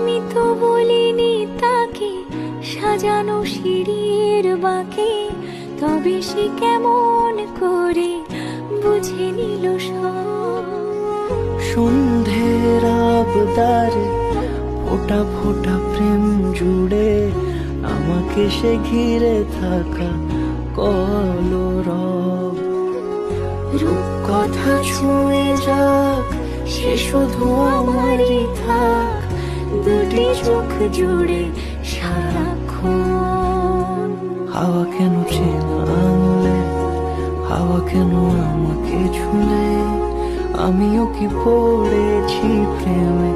আমি তো বলিনি তাকে সাজানো সিঁড়ির বাঁকে, তবে সে কেমন করে বুঝে নিল সব। সন্ধ্যের আবদারে ফোঁটা ফোঁটা প্রেম জুড়ে আমাকে সে ঘিরে থাকা কলরব। রূপকথা ছুঁয়ে যাক, সে শুধু আমারই থাক, দুটি চোখ জুড়ে সারাক্ষণ। হাওয়া কেন চেনা আঙুলে, হাওয়া কেন আমাকে ছুঁলে, আমিও কি পড়েছি প্রেমে